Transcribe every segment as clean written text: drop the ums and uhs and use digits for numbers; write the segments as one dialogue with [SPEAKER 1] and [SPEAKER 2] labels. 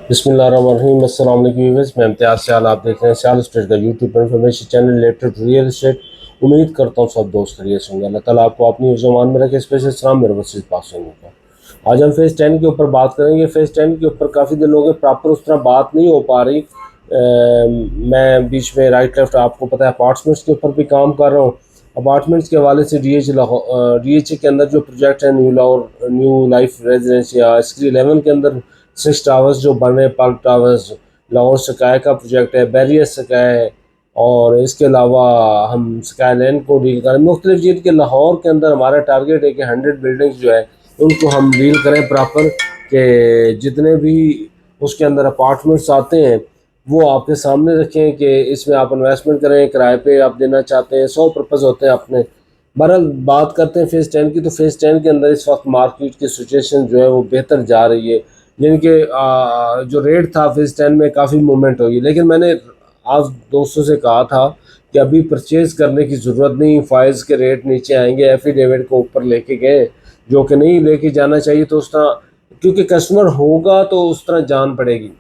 [SPEAKER 1] बिस्मिल्लाहिर्रहमानिर्रहीम। अस्सलाम वालेकुम व्यूअर्स, मैं इम्तियाज़ सियाल, आप देख रहे हैं सियाल स्टेट का यूट्यूब पर information channel related to real estate. उम्मीद करता हूँ सब दोस्त खैरियत से होंगे। अल्लाह ताला आपको अपनी ज़ुबान में रखे। स्पेशल सलाम मेरे वसील पाक से होगा। आज हम फेज़ 10 के ऊपर बात करेंगे। फेज़ 10 के ऊपर काफ़ी दिन हो गए, प्रॉपर उस तरह बात नहीं हो पा रही। मैं बीच में राइट लेफ्ट आपको पता है अपार्टमेंट्स के ऊपर भी काम कर रहा हूँ। अपार्टमेंट्स के हवाले से DH के अंदर जो प्रोजेक्ट है न्यू लाइफ रेजिडेंस या स्क्री 11 के अंदर 6 टावर्स जो बन रहे हैं, पल्क टावर्स, लाहौर स्काई का प्रोजेक्ट है, बैरियर स्काई, और इसके अलावा हम स्काई लैंड को डील करें मुख्तलिफ चीज़ के। लाहौर के अंदर हमारा टारगेट है कि 100 बिल्डिंग्स जो है उनको हम डील करें प्रॉपर, कि जितने भी उसके अंदर अपार्टमेंट्स आते हैं वो आपके सामने रखें कि इसमें आप इन्वेस्टमेंट करें, किराए पे आप देना चाहते हैं, 100 पर्पज़ होते हैं अपने। बहरहाल बात करते हैं फेज़ 10 की। तो फेज़ 10 के अंदर इस वक्त मार्केट की सिचुएशन जो है वो बेहतर जा रही है, यानी कि जो रेट था फेज़ 10 में काफ़ी मूवमेंट होगी। लेकिन मैंने आज दोस्तों से कहा था कि अभी परचेज़ करने की ज़रूरत नहीं, फाइल्स के रेट नीचे आएंगे, एफिडेविट को ऊपर लेके गए जो कि नहीं लेके जाना चाहिए। तो उस तरह क्योंकि कस्टमर होगा तो उस तरह जान पड़ेगी।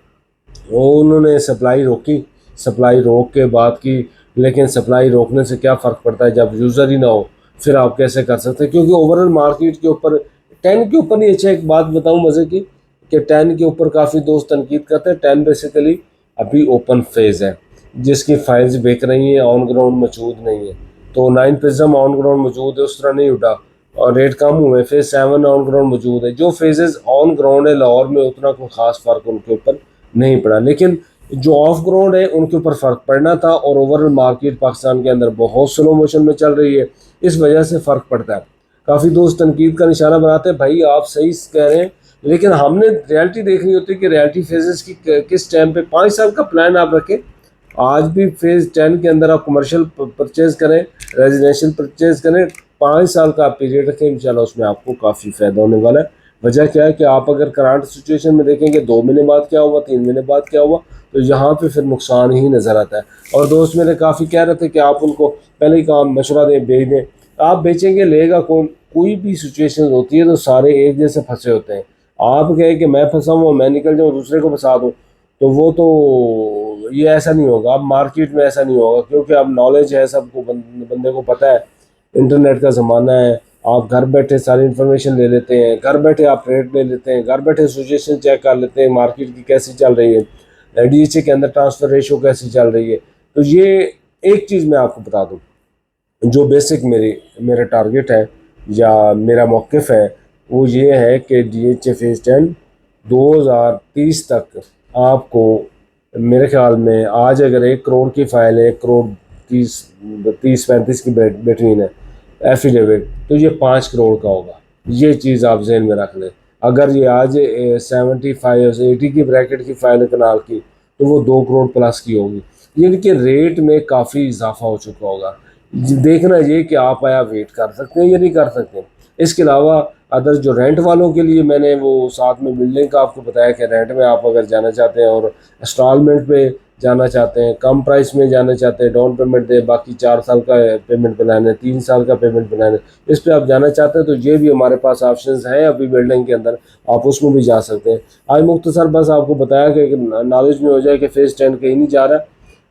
[SPEAKER 1] वो उन्होंने सप्लाई रोकी, सप्लाई रोक के बात की, लेकिन सप्लाई रोकने से क्या फ़र्क पड़ता है जब यूज़र ही ना हो, फिर आप कैसे कर सकते हैं। क्योंकि ओवरऑल मार्केट के ऊपर 10 के ऊपर नहीं। अच्छा एक बात बताऊं मज़े की, कि 10 के ऊपर काफ़ी दोस्त तनकीद करते हैं। 10 बेसिकली अभी ओपन फेज़ है, जिसकी फाइल्स बिक रही हैं, ऑन ग्राउंड मौजूद नहीं है। तो 9 प्रिज्म ऑन ग्राउंड मौजूद है, उस तरह नहीं उठा और रेट कम हुए। फेज़ 7 ऑन ग्राउंड मौजूद है। जो फेजेस ऑन ग्राउंड है लाहौर में उतना कोई ख़ास फ़र्क उनके ऊपर नहीं पड़ा, लेकिन जो ऑफ ग्राउंड है उनके ऊपर फ़र्क पड़ना था। और ओवरऑल मार्केट पाकिस्तान के अंदर बहुत स्लो मोशन में चल रही है, इस वजह से फ़र्क पड़ता है। काफ़ी दोस्त तनकीद का निशाना बनाते हैं, भाई आप सही कह रहे हैं, लेकिन हमने रियलिटी देखनी होती है कि रियलिटी फेजेस की किस टाइम पे 5 साल का प्लान आप रखें। आज भी फेज़ 10 के अंदर आप कमर्शियल परचेज करें, रेजिडेंशियल परचेज करें, 5 साल का आप पीरियड रखें, इंशाल्लाह उसमें आपको काफ़ी फ़ायदा होने वाला है। वजह क्या है कि आप अगर करंट सिचुएशन में देखेंगे 2 महीने बाद क्या हुआ, 3 महीने बाद क्या हुआ, तो यहाँ पे फिर नुकसान ही नज़र आता है। और दोस्त मेरे काफ़ी कह रहे थे कि आप उनको पहले ही काम मशवरा दें, बेच दें। आप बेचेंगे लेगा कौन? कोई भी सिचुएशन होती है तो सारे एक जैसे फंसे होते हैं। आप कहे कि मैं फंसा हुआ, मैं निकल जाऊँ दूसरे को फंसा दूँ, तो वो तो ये ऐसा नहीं होगा। अब मार्केट में ऐसा नहीं होगा, क्योंकि अब नॉलेज है सबको, बंदे को पता है इंटरनेट का ज़माना है। आप घर बैठे सारी इन्फॉर्मेशन ले लेते हैं, घर बैठे आप रेट ले लेते हैं, घर बैठे सिचुएशन चेक कर लेते हैं मार्केट की कैसी चल रही है, DHA के अंदर ट्रांसफ़र रेशो कैसी चल रही है। तो ये एक चीज़ मैं आपको बता दूँ, जो बेसिक मेरा टारगेट है या मेरा मौक़िफ़ है वो ये है कि DHA फेज़ 10 2030 तक आपको, मेरे ख्याल में आज अगर 1 करोड़ की फ़ाइल है, 1 करोड़ 30-35 की बिटवीन है एफिडेविट, तो ये 5 करोड़ का होगा। ये चीज़ आप जहन में रख लें। अगर ये आज 75 से 80 की ब्रैकेट की फ़ाइल कनाल की, तो वो 2 करोड़ प्लस की होगी। यानी कि रेट में काफ़ी इजाफा हो चुका होगा। देखना ये कि आप आया वेट कर सकते हैं या नहीं कर सकते। इसके अलावा अदर जो रेंट वालों के लिए मैंने वो साथ में बिल्डिंग का आपको बताया कि रेंट में आप अगर जाना चाहते हैं और इंस्टॉलमेंट पे जाना चाहते हैं, कम प्राइस में जाना चाहते हैं, डाउन पेमेंट दे, बाकी 4 साल का पेमेंट प्लान है, 3 साल का पेमेंट प्लान है, इस पर आप जाना चाहते हैं तो ये भी हमारे पास ऑप्शंस हैं अभी बिल्डिंग के अंदर, आप उसमें भी जा सकते हैं। आज मुख्तसर बस आपको बताया कि नॉलेज में हो जाए कि फेज़ 10 कहीं नहीं जा रहा।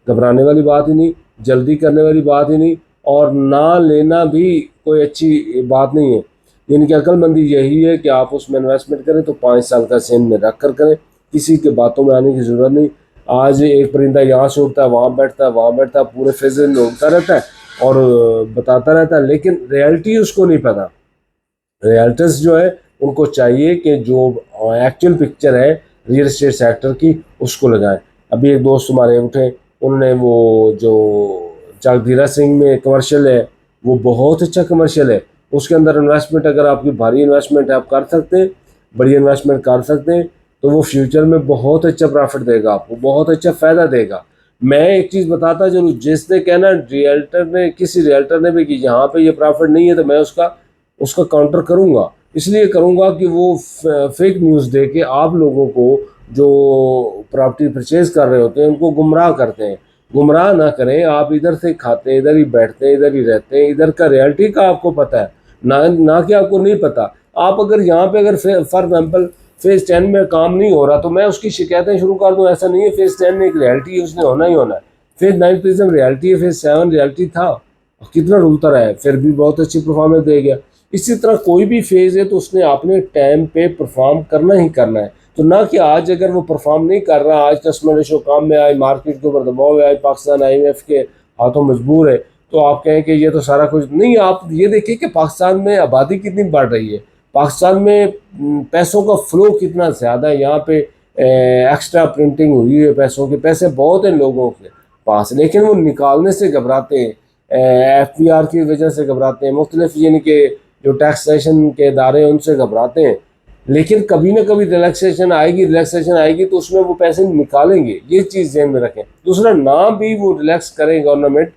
[SPEAKER 1] घबराने वाली बात ही नहीं, जल्दी करने वाली बात ही नहीं, और ना लेना भी कोई अच्छी बात नहीं है। यानी कि अक्लमंदी यही है कि आप उसमें इन्वेस्टमेंट करें तो 5 साल का सेम में रख कर करें, किसी के बातों में आने की ज़रूरत नहीं। आज एक परिंदा यहाँ से उड़ता है, वहाँ बैठता है, वहाँ बैठता है, पूरे फेज़ में उड़ता रहता है और बताता रहता है, लेकिन रियलिटी उसको नहीं पता। रियल्टर्स जो है उनको चाहिए कि जो एक्चुअल पिक्चर है रियल एस्टेट सेक्टर की उसको लगाएं। अभी एक दोस्त हमारे उठे, उन्होंने वो जो जगधीरा सिंह में कमर्शियल है वो बहुत अच्छा कमर्शियल है। उसके अंदर इन्वेस्टमेंट अगर आपकी भारी इन्वेस्टमेंट है आप कर सकते हैं, बड़ी इन्वेस्टमेंट कर सकते हैं, तो वो फ्यूचर में बहुत अच्छा प्रॉफिट देगा, आपको बहुत अच्छा फ़ायदा देगा। मैं एक चीज़ बताता जरूर, जिसने कहना रियल्टर ने, किसी रियल्टर ने भी कि यहाँ पे ये प्रॉफिट नहीं है, तो मैं उसका उसका काउंटर करूँगा। इसलिए करूँगा कि वो फेक न्यूज़ दे के आप लोगों को, जो प्रॉपर्टी परचेज कर रहे होते हैं, उनको गुमराह करते हैं। गुमराह ना करें, आप इधर से खाते हैं, इधर ही बैठते हैं, इधर ही रहते हैं, इधर का रियलिटी का आपको पता है ना कि आपको नहीं पता। आप अगर यहाँ पे अगर फॉर एग्जाम्पल फेज़ 10 में काम नहीं हो रहा तो मैं उसकी शिकायतें शुरू कर दूँ, ऐसा नहीं है। फेज़ 10 में एक रियलिटी है, उसने होना ही होना है। फेज़ 9 प्रिज्म रियलिटी है, फेज़ 7 रियलिटी था, कितना रुलता रहा है, फिर भी बहुत अच्छी परफॉर्मेंस दे गया। इसी तरह कोई भी फेज़ है तो उसने अपने टाइम पे परफॉर्म करना ही करना है। तो ना कि आज अगर वो परफॉर्म नहीं कर रहा, आज कस्टमर रेशो काम में आए, मार्केट के ऊपर दबाव है, आज पाकिस्तान IMF के हाथों मजबूर है, तो आप कहें कि ये तो सारा कुछ नहीं। आप ये देखिए कि पाकिस्तान में आबादी कितनी बढ़ रही है, पाकिस्तान में पैसों का फ्लो कितना ज़्यादा है, यहाँ पे एक्स्ट्रा प्रिंटिंग हुई है पैसों के, पैसे बहुत हैं लोगों के पास, लेकिन वो निकालने से घबराते हैं, FBR की वजह से घबराते हैं, मुख्तलिफ यानी कि जो टैक्सेशन के इदारे हैं उनसे घबराते हैं। लेकिन कभी ना कभी रिलैक्सेशन आएगी तो उसमें वो पैसे निकालेंगे, ये चीज़ ध्यान में रखें। दूसरा, ना भी वो रिलैक्स करें गवर्नमेंट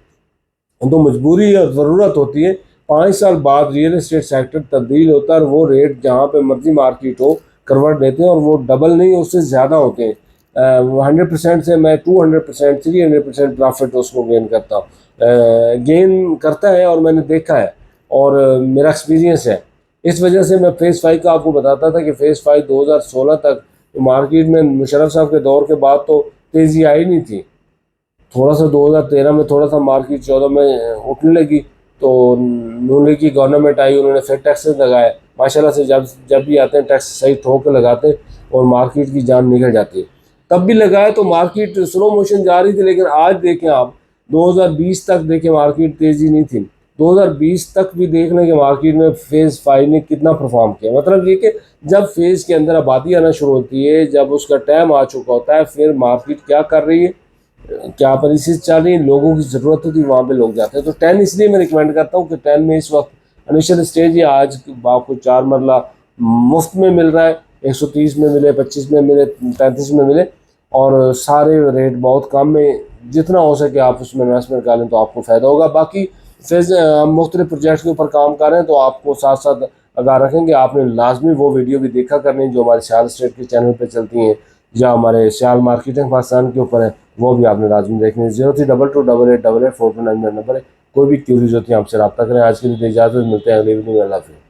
[SPEAKER 1] तो मजबूरी या ज़रूरत होती है, 5 साल बाद रियल एस्टेट सेक्टर तब्दील होता है और वो रेट जहाँ पे मर्जी मार्केट हो करवट देते हैं और वो डबल नहीं उससे ज़्यादा होते हैं। 100% से मैं 200% 300% प्रॉफिट उसको गेन करता हूँ, गेन करता है, और मैंने देखा है और मेरा एक्सपीरियंस है। इस वजह से मैं फेज़ 5 का आपको बताता था कि फेज़ 5 2016 तक मार्केट में मुशर्रफ साहब के दौर के बाद तो तेज़ी आई नहीं थी। थोड़ा सा 2013 में थोड़ा सा मार्केट 14 में उठने लगी, तो नून लीग की गवर्नमेंट आई, उन्होंने फिर टैक्सेस लगाए। माशाल्लाह से जब भी आते हैं टैक्स सही ठोक के लगाते हैं और मार्केट की जान निकल जाती है। तब भी लगाए तो मार्केट स्लो मोशन जा रही थी, लेकिन आज देखें आप 2020 तक देखें मार्केट तेज़ी नहीं थी। 2020 तक भी देख लें कि मार्केट में फेज़ 5 ने कितना परफॉर्म किया। मतलब ये कि जब फेज़ के अंदर आबादी आना शुरू होती है, जब उसका टाइम आ चुका होता है, फिर मार्केट क्या कर रही है, क्या पॉलिसीज चल रही है, लोगों की ज़रूरत होती है, वहाँ पे लोग जाते हैं। तो 10 इसलिए मैं रिकमेंड करता हूँ कि 10 में इस वक्त इनिशियल स्टेज है, आज आपको 4 मरला मुफ्त में मिल रहा है, 130 में मिले, 25 में मिले, 35 में मिले, और सारे रेट बहुत कम में, जितना हो सके आप उसमें इन्वेस्टमेंट कर लें तो आपको फ़ायदा होगा। बाकी फिर हम मुख्तलिफ प्रोजेक्ट्स के ऊपर काम कर रहे हैं, तो आपको साथ साथ आगाह रखेंगे, आपने लाजमी वो वीडियो भी देखा करनी जो हमारे सियाल स्टेट के चैनल पर चलती हैं या हमारे सियाल मार्केटिंग पाकिस्तान के ऊपर है, वो भी आपने लाजमी देखनी है। 03228888 429 मेरा नंबर है। कोई भी क्यूरीज होती है हमसे रब्ता करें। आज के लिए इजाज़त, मिलते हैं अगले वीडियो में। अल्लाह हाफ़िज़।